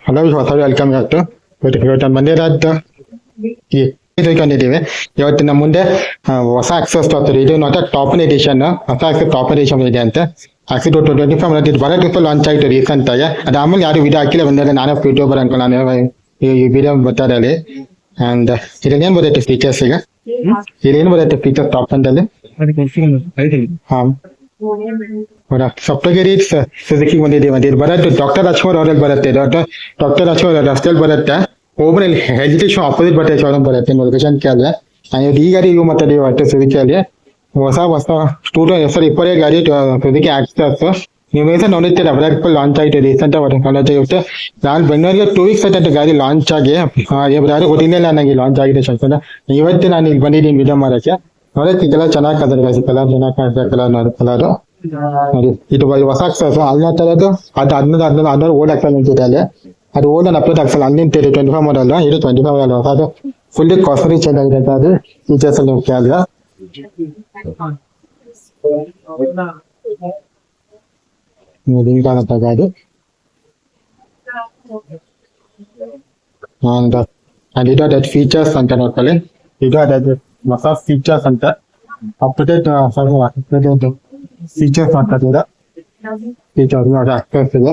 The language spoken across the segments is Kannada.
ಹಲೋ ಹೊಸ ವೆಲ್ಕಮ್ ಇವತ್ತು ಇವತ್ತು ಬಂದಿರೋದು ತಿಳ್ಕೊಂಡಿದ್ದೀವಿ. ಇವತ್ತು ನಮ್ಮ ಮುಂದೆ ಹೊಸ ಆಕ್ಸೆಸ್ ತೋರ್ತಾರೆ. ಇದು ಮತ್ತೆ ಟಾಪ್ ಎಡಿಷನ್, ಹೊಸ ಆಕ್ಸೆಸ್ ಟಾಪ್ ಎಡಿಷನ್ ಇದೆ ಅಂತ. ಆಕ್ಸೆಸ್ 25 ಬರೋದಕ್ಕೆ ಲಾಂಚ್ ಆಯಿತು ರೀಸೆಂಟ್ ಆಗಿ. ಅದಾದ್ಮೇಲೆ ಯಾರು ವಿಡಿಯೋ ಹಾಕಿಲ್ಲ, ಬಂದಾಗ ನಾನೇ ಯೂಟ್ಯೂಬರ್ ಅನ್ಕೊಂಡು ನಾನು ಈ ವಿಡಿಯೋ ಬರ್ತಾರೆ. ಅಂಡ್ ಇದೇನು ಬರುತ್ತೆ ಫೀಚರ್ಸ್ ಈಗ? ಇದೇನು ಬರುತ್ತೆ ಫೀಚರ್ಸ್ ಟಾಪ್ ಅಲ್ಲಿ? ಹಾ ಸಪ್ತಗಿರಿ ಸುಜುಕಿ ಬಂದಿದ್ದೀವಿ. ಇದು ಬರುತ್ತೆ ಡಾಕ್ಟರ್ ರಾಜ್ಕುಮಾರ್ ಅವರಲ್ಲಿ ಬರುತ್ತೆ. ಡಾಕ್ಟರ್ ರಾಜ್ಕುಮಾರ್ ರಸ್ತೆಯಲ್ಲಿ ಬರುತ್ತೆ. ಒಬ್ಬರಲ್ಲಿ ಹೆಜಿಟೇಷನ್ ಆಪೋಸಿಟ್ ಬರುತ್ತೆ ಶೋರೂಮ್ ಬರುತ್ತೆ ಲೊಕೇಶನ್ ಕೇಳಿದ್ರೆ. ಈಗ ರಿವ್ಯೂ ಮಾತಾಡಿ ಸುಜುಕಿಯಲ್ಲಿ ಹೊಸ ಸ್ಟೂಡಿಯೋ ಹೆಸರು 25 ಗಾಡಿ ಸುಜುಕಿ ಆಕ್ಸೆಸ್. ನೀವು ಹೆಸರು ನೋಡುತ್ತೀರ ಬರೋಕ್ಕೆ ಲಾಂಚ್ ಆಯಿತು ರೀಸೆಂಟ್ ಆಗಿ. ನಾನು ಬೆಂಗಳೂರಿಗೆ 2 ವೀಕ್ಸ್ ಆಯ್ತು ಗಾಡಿ ಲಾಂಚ್ ಆಗಿ. ಯಾರು ಗೊತ್ತಿಲ್ಲ ನನಗೆ ಲಾಂಚ್ ಆಗಿದೆ ಸ್ವಲ್ಪ. ಇವತ್ತು ನಾನು ಇಲ್ಲಿ ಬಂದಿದ್ದೀನಿ ವಿಡಿಯೋ ಮಾಡೋಕ್ಕೆ. ನೋಡೋಕೆ ಕಲರ್ ಚೆನ್ನಾಗಿ ಕಾಣ್ತದೆ, ಕಲರ್ ಚೆನ್ನಾಗಿ ಕಾಣ್ತದೆ, ಕಲರ್ ನೋಡಿ. ಇದು ಹೊಸ ಆಕ್ಸೆಸ್ ಅಲ್ಲಿನ ತರದ್ದು. ಅದು 16 ಓಲ್ಡ್ ಆಕ್ಸೆಲ್ ನಿಂತಿದೆ ಅಲ್ಲಿ. ಅದು ಓಲ್ಡ್ ಅಪ್ಡೇಟ್ ಆಕ್ಸೆಲ್ ಅಲ್ಲಿ ನಿಂತಿದೆ 25 ಮಾಡಲ್ಲ. ಇದು 25 ಮಾಡಲ್ಲ ಹೊಸದು. ಫುಲ್ಲಿ ಕಾಸ್ಟ್ಲಿ ಚೇಂಜ್ ಆಗಿದೆ ಅದು ಫೀಚರ್ಸ್ ಅಲ್ಲಿ ನೀವು ಕೇಳಿದ್ರೆ. ಹಿಂಗೆ ಕಾಣುತ್ತೆ ಗಾಡಿ. ಅಂಡ್ ಇದು ಅದೇ ಫೀಚರ್ಸ್ ಅಂತ ನೋಡ್ಕೊಳ್ಳಿ. ಇದು ಅದೇ ಹೊಸ ಫೀಚರ್ಸ್ ಅಂತ ಅಪ್ಡೇಟ್ ಫೀಚರ್ಸ್ ಮಾಡ್ತಿದ್ದೀರಾ. ಫೀಚರ್ಸ್ ನೋಡಿ ಆಕ್ಸೆಸ್ ಇದೆ.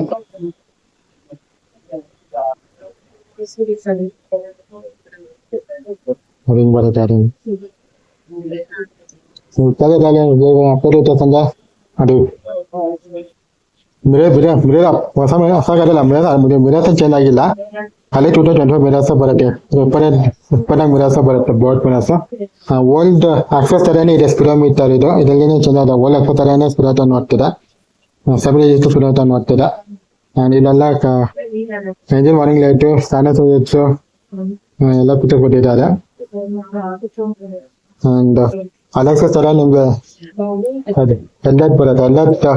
ಹಿಂಗ್ ಬರುತ್ತೆ ಅದು ಅದು ಹೊಸ ಗಾಡಿಲ್ಲ ಮಿರರ್ಸ್ ಚೇಂಜ್ ಆಗಿಲ್ಲ. ಅಲ್ಲಿ 2025 ಮಿರರ್ಸ್ ಬರುತ್ತೆ. ಮಿರರ್ಸ್ ಬರುತ್ತೆ, ಬೋಟ್ ಮಿರರ್ಸ್. ಓಲ್ಡ್ ಆಕ್ಸೆಸ್ ತರನೇ ಇದೆ ಸ್ಪಿರೋಮೀಟರ್. ಇದರಲ್ಲಿ ಚೇಂಜ್ ಆಗಿದೆ. ಓಲ್ಡ್ ಆಕ್ಸೆಸ್ ತರನೇ ಸ್ಪಿರೋಟ ನೋಡ್ತೀರಾ, ಸ್ಪಿರೋಟ ನೋಡ್ತೀರಾ. ಇಲ್ಲೆಲ್ಲ engine warning light, standard switch ಎಲ್ಲ ಪಿಕ್ಚರ್ ಕೊಟ್ಟಿದ್ದಾರೆ. ಅಂಡ್ ಅಲೆಕ್ಸಾ ತರ ನಿಮ್ಗೆ ಎಲ್ಲದ್ ಬರುತ್ತೆ.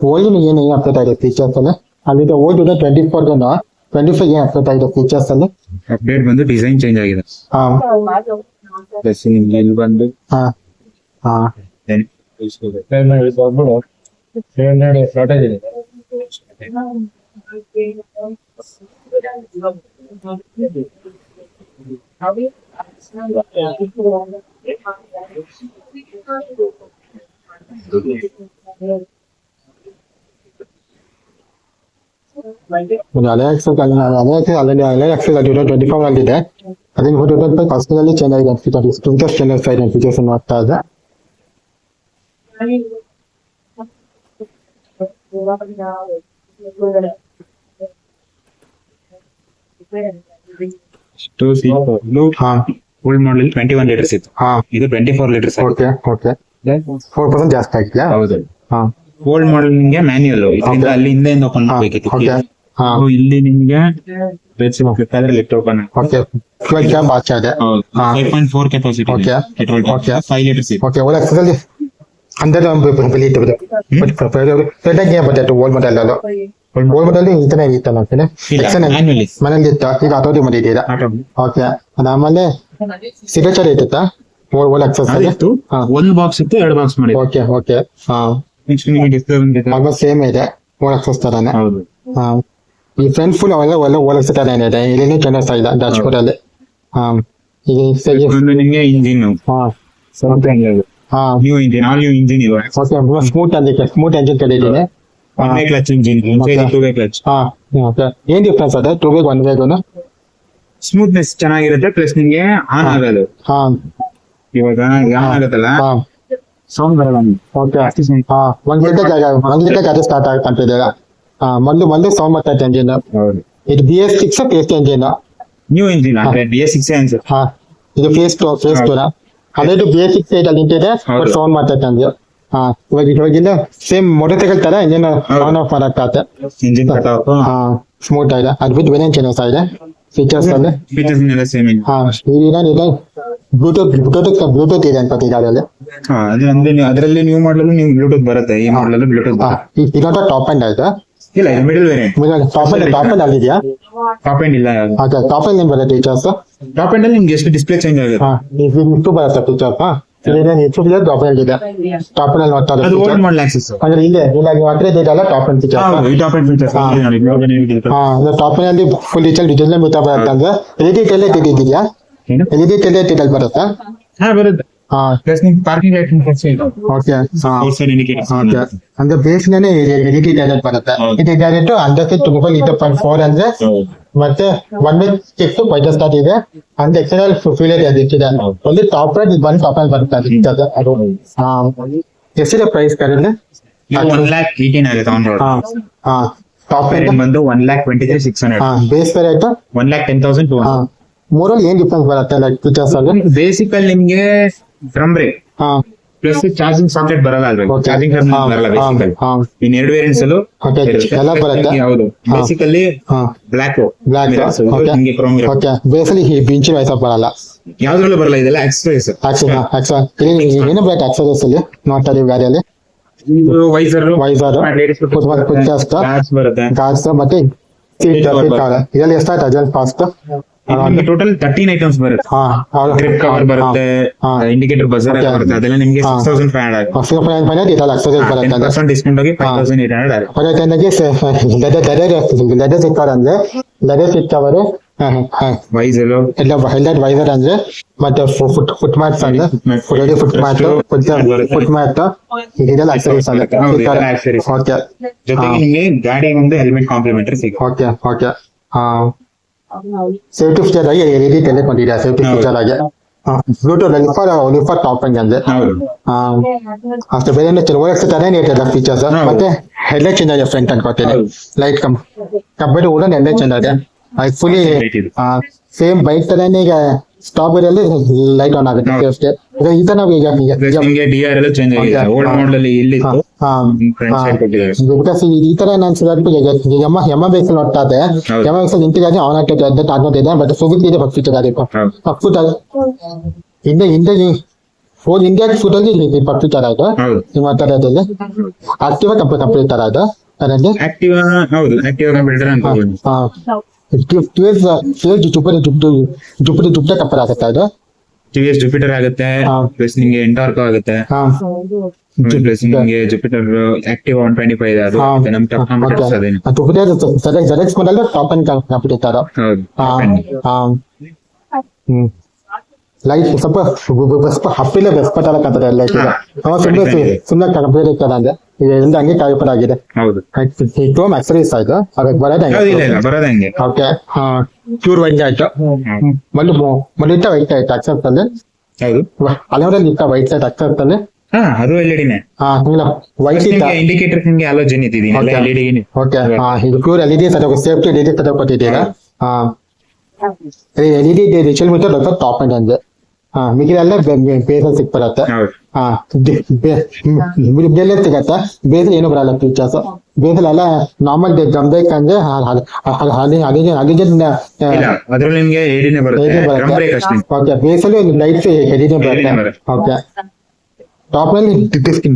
ಓಲ್ಡ್ ಏನು ಅಪ್ಡೇಟ್ ಆಗಿದೆ ಫೀಚರ್ಸ್ ಅಲ್ಲಿ. ಅಲ್ಲಿ ಓಲ್ಡ್ 25 ಏನು ಅಪ್ಡೇಟ್ ಆಗಿದೆ ಫೀಚರ್ಸ್ ಅಲ್ಲಿ. ಅಪ್ಡೇಟ್ ಬಂದು ಡಿಸೈನ್ ಚೇಂಜ್ ಆಗಿದೆ. ಬಂದು ಅಲ್ಲಿದೆ. ಅದನ್ನ ಕಾಸ್ಟ್ಲಿ ಚೇಂಜ್ ಆಗಿದೆ ಫೀಚರ್ಸ್ ನೋಡ್ತಾ ಇದೆ. ಓಲ್ಡ್ ಮಾಡಲ್ 21 ಲೀಟರ್ಸ್ ಇತ್ತು. ಇದು 24 ಲೀಟರ್ಸ್. ಓಕೆ 4% ಜಾಸ್ತಿ ಆಗಿದೆಯಾ? ಹೌದು. ಓಲ್ಡ್ ಮಾಡಲ್ ನಿಮ್ಗೆ ಮ್ಯಾನ್ಯುಯಲ್, ಇದರಿಂದ ಅಲ್ಲಿ ಹಿಂದೆಯಿಂದ ಓಪನ್ ಮಾಡಬೇಕಿತ್ತು. ಇಲ್ಲಿ ನಿಮ್ಗೆ lift open. Okay fuel cap ಆಚೆ ಇದೆ. 5.4 ಕೆಪಾಸಿಟಿ. ಪೆಟ್ರೋಲ್ 5 ಲೀಟರ್ಸ್ ಇದೆ. ಓಕೆ ಓಲ್ಡ್ ಆಕ್ಸೆಲ್ ಅಂದರೆ ಓಲ್ಡ್ ಮಾಡಲ್ ಅಲ್ಲ. ಓಲ್ಡ್ ಮಾಡಲ್ ಈ ತರ ಇತ್ತು ಮನೇಲಿ ಇತ್ತು. ಈಗ ಆಟೋಟಿ ಮಾಡಿದ್ದೀರಾ? ಓಕೆ. ಅದಾದ್ಮೇಲೆ ಸಿಗ್ನೇಚರ್ ಇತ್ತ ಓಲ್ಡ್ ಆಕ್ಸೆಸ್ ಅಲ್ಲಿ? ಒಂದು ಬಾಕ್ಸ್ ಇತ್ತು, 2 ಬಾಕ್ಸ್ ಮಾಡಿ. Okay okay. ಆಲ್ಮೋಸ್ಟ್ ಸೇಮ್ ಇದೆ ಓಲ್ಡ್ ಆಕ್ಸೆಸ್ ತರಾನೆ. ಈ ಫ್ರಂಟ್ ಫುಲ್ ಅವೆಲ್ಲ ಓಲ್ಡ್ ಆಕ್ಸೆಸ್ ತರಾನೇ ಇದೆ. ಇದೇನು ಚೇಂಜಸ್ ಆಗಿಲ್ಲ ಡ್ಯಾಶ್ಬೋರ್ಡ್ ಅಲ್ಲಿ. ನಿಮ್ಗೆ engine new engine, all new engine ಇದೆ. ಸ್ಮೂತ್ ಎಂಜಿನ್ ಕಡಿದ್ದೀನಿ. Clutch engine, 2 way clutch. ಏನ್ ಡಿಫ್ರೆನ್ಸ್ ಅದೇ 2 ವೇ 1 ವೇಗು? ಸ್ಮೂತ್ನೆಸ್ ಚೆನ್ನಾಗಿರುತ್ತೆ, ಪ್ಲಸ್ ನಿಮ್ಗೆ ಆನ್ ಆಗೋದು. ಇವಾಗ ಆನ್ ಆಗುತ್ತಲ್ಲ, ಸೌಂಡ್ ಬರಲ್ಲ. ಓಕೆ. ಒಂದ್ ಗಂಟೆ ಸ್ಟಾರ್ಟ್ ಆಗ್ತಂತಿದ್ದೀರಾ? ಮೊದಲು ಸೌಂಡ್ ಬರ್ತಾ ಇತ್ತು ಎಂಜಿನ್. ಇದು BS6 face engine, new engine. BS6 ಅನ್ಸುತ್ತೆ. ಇದು ಫೇಸ್ 2 ಅದೇ BS6 ಅಲ್ಲಿ ನಿಂತಿದೆ, ಸೌಂಡ್ ಮಾಡ್ತಾ ಇತ್ತು. ಇವಾಗಿಂದ ಸೇಮ್ ಮೋಟರ್ ಸೈಕಲ್ ತರ ಇಂಜಿನ್ ಆನ್ ಆಫ್ ಮಾಡಕ್ಕಾಗತ್ತೆ. ಇಂಜಿನ್ ಸ್ಮೂತ್ ಆಗಿದೆ. ಅದು ಬಿಟ್ಟು ಬೇರೆ ಚೇಂಜಸ್ ಆಗಿದೆ ಫೀಚರ್ಸ್ ಅಲ್ಲಿ. ಬ್ಲೂಟೂತ್ ಇದೆ ಅಂತ ಇದರಲ್ಲಿ. ಅದರಲ್ಲಿ ನ್ಯೂ ಮಾಡಲ್ ಬ್ಲೂಟೂತ್ ಬರುತ್ತೆ. ಈ ಮಾಡಲ್ ಬ್ಲೂಟೂತ್ ಇದೊಂದು ಟಾಪ್ ಎಂಡ್ ಆಯ್ತಾ? ಇಲ್ಲ, ಮಿಡಲ್ ವೇರಿಯಂಟ್. ಟಾಪ್ ಎಂಡ್ ಆಗಿದೆಯಾ? ಟಾಪ್ ಎಂಡ್ ಇಲ್ಲ. ಟಾಪ್ ಎಂಡ್ ಏನ್ ಬರುತ್ತೆ ಫೀಚರ್ಸ್? ಟಾಪ್ ಎಂಡ್ ಅಲ್ಲಿ ನಿಮ್ಗೆ ಎಷ್ಟು ಡಿಸ್ಪ್ಲೇ ಚೇಂಜ್ ಆಗುತ್ತೆ. ಬರುತ್ತೆ ಫೀಚರ್ಸ್. ಇದೇನು ಹೆಚ್ಚು ಇದೆ ಟಾಪ್ ಅಲ್ಲಿ ಇದೆ ಟಾಪ್ ಅಲ್ಲಿ ನೋಡ್ತಾ ಅದು ಓಲ್ಡ್ ಮಾಡಲ್ ಆಕ್ಸೆಸ್ ಅಂದ್ರೆ ಇಲ್ಲೇ ಇಲ್ಲ ನೀವು ಹತ್ರ ಇದೆಯಲ್ಲ ಟಾಪ್ ಅಂತ ಈ ಟಾಪ್ ಅಂಡ್ ಫೀಚರ್ಸ್ ಟಾಪ್ ಅಲ್ಲಿ ಫುಲ್ ಡಿಟೇಲ್ ಗೊತ್ತಾ ಬರುತ್ತೆ ಅಂದ್ರೆ ಎಲ್ ಟೆಲೆ ಇದೆಯಾ ಏನು ಎಲ್ ಟೆಲೆ ಬರುತ್ತಾ ಹಾ ಬರುತ್ತೆ ಹಾ ಪ್ಲಸ್ ನಿಮ್ parking light okay outside indicators okay ಅಂದ್ರೆ ಬೇಸ್ನೇ ಎಲ್ ಟೆಲೆ ಬರುತ್ತೆ ಇದು ಡೈರೆಕ್ಟ್ ಅಂದಕ್ಕೆ ತುಂಬ 8.4 ಅಂದ್ರೆ ಮತ್ತೆ 1 ಚಿಪ್ ಪೈಜಾ ಸ್ಟಾರ್ಟ್ ಇದೆ ಅಂದ್ರೆ ಎಕ್ಸ್ಟರ್ನಲ್ ಫ್ಯೂಲ್ ಇದೆ ಒಂದು ಟಾಪ್ ರೇಟ್ ಬಂದು ಟಾಪ್ ಅಲ್ಲಿ ಬರುತ್ತೆ ಅದು ಎಷ್ಟಿದೆ ಪ್ರೈಸ್ ಕರೆಂಟ್ 1,18,000 ಆಗುತ್ತೆ ಆನ್ ರೋಡ್ ಹಾ ಹಾ ಟಾಪ್ ರೇಟ್ ಬಂದು 1,20,600 ಹಾ ಬೇಸ್ ರೇಟ್ 1,10,200 ಮೂರಲ್ಲಿ ಏನ್ ಡಿಫ್ರೆನ್ಸ್ ಬರುತ್ತೆ ಲೈಕ್ ಫೀಚರ್ಸ್ ಅಲ್ಲಿ ಬೇಸಿಕಲ್ ನಿಮ್ಗೆ ಡ್ರಮ್ ಬ್ರೇಕ್ ಹಾ ಪ್ಲಸ್ ಚಾರ್ಜಿಂಗ್ ಸಾಕೆಟ್ ಬರಲ್ಲ ಅಲ್ವಾ Okay. ಚಾರ್ಜಿಂಗ್ ಬರಲ್ಲ ಬೇಸಿಕಲ್ ಹಾ ಇನ್ ಎರಡು ವೇರಿಯಂಟ್ಸ್ ಅಲ್ಲೂ ಓಕೆ ಎಲ್ಲ ಬರುತ್ತೆ ಹೌದು ಬೇಸಿಕಲಿ ಹಾ ಬ್ಲಾಕ್ ಬ್ಲಾಕ್ ನಿಮ್ಗೆ ಕ್ರೋಮ್ ಓಕೆ ಬೇಸಲ್ಲಿ ಈ ಬಿಂಚಿನ ವಯಸ್ಸು ಬರಲ್ಲ ಯಾವ್ದ್ರಲ್ಲೂ ಬರಲ್ಲ ಇದೆಲ್ಲ ಎಕ್ಸ್ಪ್ರೆಸ್ ಏನು ಬೇಕು ಆಕ್ಸರೀಸ್ ಅಲ್ಲಿ ನೋಡ್ತಾ ಇದೀವಿ ಗಾಡಿಯಲ್ಲಿ ಇದು ವೈಸರ್ ವೈಸರ್ ಬರುತ್ತೆ ಗಾರ್ಡ್ಸ್ ಮತ್ತೆ ಸೀಟ್ ಇದೆಲ್ಲ ಎಷ್ಟಾಯ್ತು ಅಜಲ್ ಫಾಸ್ಟ್ ಟೋಟಲ್ 13 ಐಟಮ್ಸ್ ಬರುತ್ತೆ ಹಾ ಗ್ರಿಪ್ ಕವರ್ ಬರುತ್ತೆ ಇಂಡಿಕೇಟರ್ ಬಜರ್ ಎಲ್ಲ ಬರುತ್ತೆ ಅದೆಲ್ಲ ನಿಮ್ಗೆ 6,500 ಆಗುತ್ತೆ ಫೈನಲ್ ಇದೆಲ್ಲ ಆಕ್ಸರೀಸ್ ಬರುತ್ತೆ 10% ಡಿಸ್ಕೌಂಟ್ ಆಗಿ 5,800 ಆಗುತ್ತೆ ನನಗೆ ಲೆದರ್ ಸಿಕ್ತಾರೆ ಅಂದ್ರೆ ಲೆದರ್ ಸಿಕ್ತವರು ವೈಸರ್ ಎಲ್ಲ ವೈಸರ್ ಅಂದ್ರೆ ಮತ್ತೆ ಫುಟ್ ಮ್ಯಾಟ್ಸ್ ಅಂದ್ರೆ ಫುಟ್ ಮ್ಯಾಟ್ ಇದೆಲ್ಲ ಆಕ್ಸರೀಸ್ ಓಕೆ ಜೊತೆಗೆ ನಿಮ್ಗೆ ಗಾಡಿ ಒಂದು ಹೆಲ್ಮೆಟ್ ಕಾಂಪ್ಲಿಮೆಂಟರಿ ಸಿಗುತ್ತೆ ಓಕೆ ಸೇಫ್ಟಿ ಫೀಚರ್ ಆಗಿ ಎಲ್ ಟೆಲೆ ಬಂದಿದೆ ಸೇಫ್ಟಿ ಫೀಚರ್ ಆಗಿ ಬ್ಲೂಟೂತ್ ಲಿಫರ್ ಟಾಪ್ ಅಂಡ್ ಅಂದ್ರೆ ಹೌದು ಅಷ್ಟು ಬೇರೆ ಒಳಗೆ ಚೆನ್ನಾಗಿ ಇರ್ತದೆ ಫೀಚರ್ಸ್ ಮತ್ತೆ ಹೆಡ್ಲೈಟ್ ಚೇಂಜ್ ಆಗಿದೆ ಫ್ರಂಟ್ ಅನ್ಕೋತೀನಿ ಲೈಟ್ ಕಂಪೇರ್ ಕೂಡ ಹೆಡ್ಲೈಟ್ ಚೇಂಜ್ ಆಗಿದೆ ಫುಲಿ ಸೇಮ್ ಬೈಕ್ ತರನೇ ಈಗ ಸ್ಟ್ರಾಬೆರಿಯಲ್ಲಿ ಲೈಟ್ ಆನ್ ಆಗುತ್ತೆ ಅಷ್ಟೇ ಈ ತರ ನಾವು ಈಗ ನಿಮ್ಗೆ ಡಿಆರ್ ಎಲ್ಲ ಚೇಂಜ್ ಆಗಿದೆ ಓಲ್ಡ್ ಮಾಡೆಲ್ ಅಲ್ಲಿ ಇಲ್ಲಿ ಫ್ರಂಟ್ ಸೈಡ್ ಕೊಟ್ಟಿದ್ದಾರೆ ಬಿಕಾಸ್ ಈ ತರ ನಾನು ಎಮ್ಮ ಬೇಸ್ ನೋಡ್ತಾ ಇದ್ದೆ ಎಮ್ಮ ಬೇಸ್ ನಿಂತಿಗಾಗಿ ಆನ್ ಆಗ್ತಿದೆ ಬಟ್ ಸುಗುತ್ತಿ ಇದೆ ಫುಟ್ ಹಿಂದೆ ಫೋರ್ ಇಂಡಿಯಾ ಫುಟ್ ಅಲ್ಲಿ ಪಕ್ಷಿ ತರ ಇದು ನಿಮ್ಮ ತರದಲ್ಲಿ ಆಕ್ಟಿವಾ ಕಂಪ್ಲೀಟ್ ತರ ಇದು ಅದರಲ್ಲಿ ಆಕ್ಟಿವಾ ಹೌದು ಆಕ್ಟಿವಾ ಕಂಪ್ಯೂಟರ್ ಅಂತ ಜುಪಿಟರ್ ಕಂಪೇರ್ ಆಗುತ್ತೆ ಅದು ಟಿವಿಎಸ್ ಜುಪಿಟರ್ ಆಗುತ್ತೆ ಪ್ಲಸ್ ನಿಮ್ಗೆ ಎಂಟಾರ್ಕೋ ಆಗುತ್ತೆ ಪ್ಲಸ್ ನಿಮ್ಗೆ ಜುಪಿಟರ್ ಆಕ್ಟಿವ್ 125 ಇದೆ ಅದು ನಮ್ ಟಾಪ್ ಕಾಂಪಿಟೇಟರ್ಸ್ ಅದೇನು ಜುಪಿಟರ್ ಜೆರೆಕ್ಸ್ ಮಾಡಲ್ಲ ಟಾಪ್ ಅಂಡ್ ಕಾಂಪಿಟೇಟರ್ ಲೈಫ್ ಸ್ವಲ್ಪ ಹಪ್ಪಿಲ್ಲ ಬೆಸ್ಪಟ್ಟಲ್ಲ ಕಂತಾರೆ ಲೈಕ್ ಸುಮ್ಮನೆ ಕಂಪೇರ್ ಇರ್ತಾರೆ ಅಂದ್ರೆ ಇದರಿಂದ ಹಂಗೆ ಕಾಯಿಪಡ ಆಗಿದೆ ಹೌದು ಟೋಮ್ ಆಕ್ಸರೀಸ್ ಆಯ್ತು ಅದಕ್ಕೆ ಬರೋದಂಗೆ ಓಕೆ ಪ್ಯೂರ್ ವೈಟ್ ಆಯ್ತು ಮಲ್ಲಿಟ್ಟ ವೈಟ್ ಆಯ್ತು ಅಕ್ಸೆಪ್ಟ್ ಅಲ್ಲಿ ಹೌದು ಅಲ್ಲವರಲ್ಲಿ ಇತ್ತ ವೈಟ್ ಸೈಡ್ ಅಕ್ಸೆಪ್ಟ್ ಅಲ್ಲಿ ಅದು ಎಲ್ಇಡಿನೇ ವೈಟ್ ಇತ್ತ ಇಂಡಿಕೇಟರ್ ನಿಮ್ಗೆ ಆಲೋಚನೆ ಇದ್ದೀನಿ ಎಲ್ಇಡಿ ಓಕೆ ಇದು pure LED safety LED setup ಕೊಟ್ಟಿದ್ದೀರಾ ಎಲ್ಇಡಿ ರಿಚುವಲ್ ಮೀಟರ್ ದೊಡ್ಡ ಟಾಪ್ ಅಂಡ್ ಅಂದ್ರೆ ಮಿಗಿಲೆಲ್ಲ ಬೇಸಲ್ಲಿ ಸಿಕ್ ಬರುತ್ತೆ ಬೇಲೆ ಸಿಗತ್ತೆ ಬೇಸಲ್ಲಿ ಏನು ಬರಲ್ಲ ಫೀಚರ್ಸ್ ಬೇಸಲೆಲ್ಲ ನಾರ್ಮಲ್ ಡ್ರಮ್ ಬ್ರೇಕ್ ಅಂದ್ರೆ ಅದ್ರಲ್ಲಿ ನಿಮ್ಗೆ ಎಡಿನೇ ಬರುತ್ತೆ ಓಕೆ ಬೇಸಲ್ಲಿ ಲೈಟ್ ಎಡಿನೇ ಬರುತ್ತೆ ಓಕೆ ಟಾಪ್ ನಲ್ಲಿ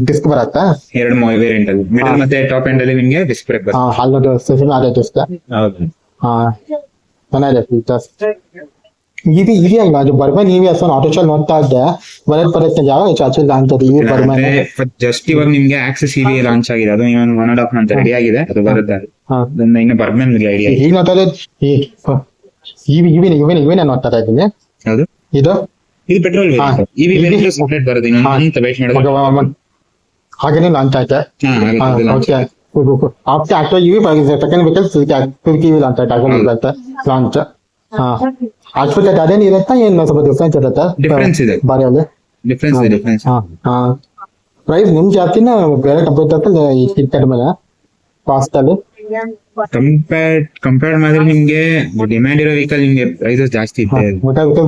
ಡಿಸ್ಕ್ ಬರುತ್ತಾ ಎರಡು ವೇರಿಯಂಟ್ ಅಲ್ಲಿ ಮಿಡಲ್ ಮತ್ತೆ ಟಾಪ್ ಎಂಡ್ ಅಲ್ಲಿ ನಿಮ್ಗೆ ಡಿಸ್ಕ್ ಬ್ರೇಕ್ ಬರುತ್ತೆ ಅಲ್ಲೊಂದು ಸ್ಟೇಷನ್ ಅದೇ ಡಿಸ್ಕ್ ಚೆನ್ನಾಗಿದೆ ಫೀಚರ್ಸ್ ಇವಿ ಅಲ್ವಾ ಅದು ಬರ್ಮನ್ ಇವಿ ಅಷ್ಟೊಂದು ಆಟೋಶಲ್ ನೋಡ್ತಾ ಇದ್ದೆ ಬರುತ್ತೆ ಯಾವಾಗ ಚಾಚಲ್ ಅಂತದ್ದು ಇವಿ ಬರ್ಮನ್ ಜಸ್ಟ್ ಇವಾಗ ನಿಮ್ಗೆ ಆಕ್ಸೆಸ್ ಇವಿ ಲಾಂಚ್ ಆಗಿದೆ ಅದು ಇನ್ನೊಂದು 1.5 ಮಂತ್ ರೆಡಿ ಆಗಿದೆ ಅದು ಬರುತ್ತೆ ಇನ್ನು ಬರ್ಮನ್ ಐಡಿಯಾ ಈಗ ನೋಡ್ತಾ ಇವಿ ನೋಡ್ತಾ ಇದ್ದೀನಿ ಹೌದು ಇದು ಪೆಟ್ರೋಲ್ ಇವಿ ಸಪರೇಟ್ ಬರುತ್ತೆ ಇನ್ನೊಂದು ವೇಟ್ ಮಾಡೋದು ಹಾಗೇನೆ ಲಾಂಚ್ ಆಯ್ತೆ okay actor EV second vehicle launch ಆಯ್ತು ಲಾಂಚ್ ಆಕ್ಸ್ಪೆಕ್ಟ್ ಅದೇನು ಇರುತ್ತಾ ಏನು ಸ್ವಲ್ಪ ಡಿಫ್ರೆನ್ಸ್ ಇರುತ್ತಾ ಡಿಫ್ರೆನ್ಸ್ ಇದೆ ಬಾರಿಯಲ್ಲಿ ಡಿಫ್ರೆನ್ಸ್ ಪ್ರೈಸ್ ನಿಮ್ ಜಾಸ್ತಿನ ಬೇರೆ ಕಂಪೇರ್ ಕಡಿಮೆ ಕಾಸ್ಟ್ ಅಲ್ಲಿ ಕಂಪೇರ್ ಮಾಡಿದ್ರೆ ನಿಮ್ಗೆ ಡಿಮ್ಯಾಂಡ್ ಇರೋ ವೆಹಿಕಲ್ ನಿಮ್ಗೆ ಪ್ರೈಸಸ್ ಜಾಸ್ತಿ ಇದೆ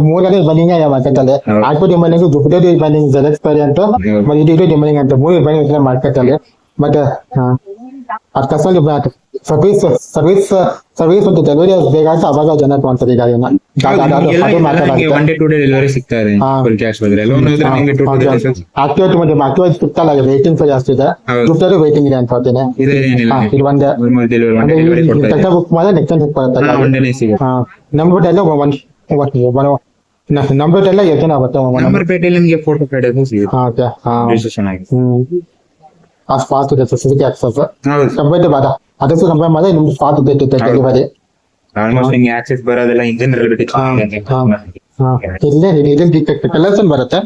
ಮೂರನೇ ಬನ್ನಿಂಗ್ ಮಾರ್ಕೆಟ್ ಅಲ್ಲಿ ಆಕ್ಟೋ ಡಿಮ್ಯಾಂಡಿಂಗ್ ಜುಪಿಟರ್ ಡಿಮ್ಯಾಂಡಿಂಗ್ ಜೆರೆಕ್ಸ್ ಅಂತ ಮತ್ತೆ ಇದು ಡಿಮ್ಯಾಂಡಿಂಗ್ ಅಂತ ಮೂರು ಬನ್ನಿಂಗ್ ಮಾರ್ಕೆಟ್ ಅಲ್ಲಿ ಮತ್ತೆ ಸರ್ವಿಸ್ ಮತ್ತು ಡೆಲಿವರಿ ಬೇಕಾಗುತ್ತೆ ಅವಾಗ ಜನ ತಗೊಂತಾರೆ ಗಾಡಿನ ಒನ್ ಡೇ 2 ಡೇ ಡೆಲಿವರಿ ಸಿಗ್ತಾ ಇದೆ ಫುಲ್ ಕ್ಯಾಶ್ ಬಂದ್ರೆ ಆಕ್ಟಿವೇಟ್ ಮತ್ತೆ ಸಿಗ್ತಲ್ಲ ವೇಟಿಂಗ್ ಜಾಸ್ತಿ ಇದೆ ಜುಪಿಟರ್ ವೇಟಿಂಗ್ ಇದೆ ಅನ್ಕೋತೀನಿ ಇದು ಒಂದೇ ಬುಕ್ ಮಾಡಿದ್ರೆ ನೆಕ್ಸ್ಟ್ ಬುಕ್ ಬರುತ್ತೆ ನಮ್ಬಿಟ್ಟು ಎಲ್ಲ ನಂಬರ್ ಎಲ್ಲ ಎತ್ತನ ಆಗುತ್ತೆ ನಂಬರ್ ಪ್ಲೇಟಲ್ಲಿ ನಿಮಗೆ ಫೋಟೋ ಪ್ಲೇಟ್ ಸಿಗುತ್ತೆ ಓಕೆ ರಿಜಿಸ್ಟ್ರೇಷನ್ ಆಗಿದೆ. ಆ ಫಾಸ್ಟ್ ಇದೆ ಸುಜುಕಿ ಆಕ್ಸಸ್ ಹೌದು ಕಂಪೇರ್ ಬಾದ ಅದಕ್ಕೂ ಕಂಪೇರ್ ಮಾಡಿದ್ರೆ ನಿಮ್ಗೆ ಫಾಸ್ಟ್ ಇದೆ ಡೆಲಿವರಿ. ಆಲ್ಮೋಸ್ಟ್ ನಿಮಗೆ ಆಕ್ಸೆಸ್ ಬರೋದೆಲ್ಲ ಇಂಜಿನ್ ರಿಲೇಟೆಡ್ ಇಲ್ಲೇ ಕಲರ್ಸ್ ಬರುತ್ತೆ.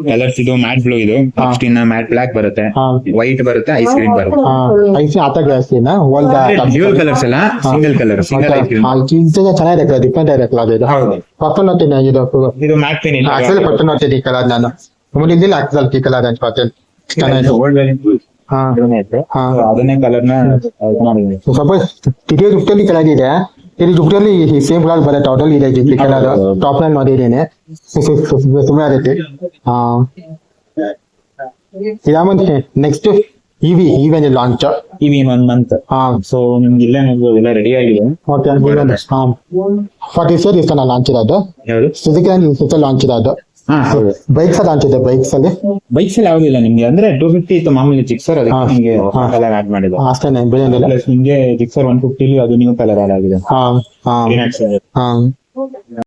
ಕಲರ್ಸ್ ಇದು ಮ್ಯಾಟ್ ಬ್ಲೂ, ಇದು ನೆಕ್ಸ್ಟ್ ಇನ್ನ ಮ್ಯಾಟ್ ಬ್ಲಾಕ್ ಬರುತ್ತೆ, ವೈಟ್ ಬರುತ್ತೆ, ಐಸ್ ಕ್ರೀಮ್ ಬರುತ್ತೆ. ಐಸಿ ಆತ ಗ್ಲಾಸ್ನ ಡ್ಯೂಯಲ್ ಕಲರ್ಸ್ ಅಲ್ಲ, single colour single ice cream. ಚೆನ್ನಾಗಿದೆ ಡಿಫ್ರೆಂಟ್ ಆಗಿರಲ್ಲ ಇದು ಹೌದು ಪಕ್ಕ ನೋಡ್ತೀನಿ ಇದು ಇದು ಮ್ಯಾಟ್ ಪೆನ್ ಆಕ್ಸಲ್ ಪಟ್ಟು ನೋಡ್ತೀನಿ ಈ ಕಲರ್ ನಾನು ಮುಂದಿನ ಆಕ್ಸಲ್ ಈ ಕಲರ್ ಅನ್ಸ್ಕೊತೀನಿ ಚೆನ್ನಾಗಿದೆ. ಓಲ್ಡ್ ವೇರಿಯಂಟ್ ಅದನ್ನೇ ಕಲರ್ ನ ಮಾಡಿದ್ದೀನಿ. ಸ್ವಲ್ಪ ತಿರುಗಿ ದುಪ್ಪಲ್ಲಿ ಕಲರ್ ಇದೆ, ಇದು ದುಪ್ಪಲ್ಲಿ ಸೇಮ್ ಕಲರ್ ಬರುತ್ತೆ ಟೋಟಲ್ ಇದೆ ಕಲರ್ ಟಾಪ್ ನಲ್ಲಿ ನೋಡಿದ್ದೀನಿ ಸುಮ್ಮನೆ ಇರುತ್ತೆ. ಇದಾಮಂತೆ next EV even launch EV 1 month. So ನಿಮ್ಗೆ ಇಲ್ಲೇ ಎಲ್ಲ ರೆಡಿ ಆಗಿದೆ. ಓಕೆ 40 ಸೇರ್ ಇಷ್ಟ ಲಾಂಚ್ ಇರೋದು ಯಾವುದು ಸುಜುಕಿ ಲಾಂಚ್ ಇರೋದು. ಹೌದು ಬೈಕ್ಸ್ ಲಾಂಚ್ ಇದೆ ಬೈಕ್ಸ್ ಅಲ್ಲಿ ಬೈಕ್ಸ್ ಅಲ್ಲಿ ಯಾವುದಿಲ್ಲ ನಿಮ್ಗೆ ಅಂದ್ರೆ 250 ಇತ್ತು ಮಾಮೂಲಿ ಜಿಕ್ಸರ್, ಅದಕ್ಕೆ ನಿಮ್ಗೆ ಕಲರ್ ಆಡ್ ಮಾಡಿದ್ರು. ಅಷ್ಟೇ ಬೇರೆ ಪ್ಲಸ್ ನಿಮ್ಗೆ ಜಿಕ್ಸರ್ 150 ಅದು ನೀವು ಕಲರ್ ಆಡ್ ಆಗಿದೆ.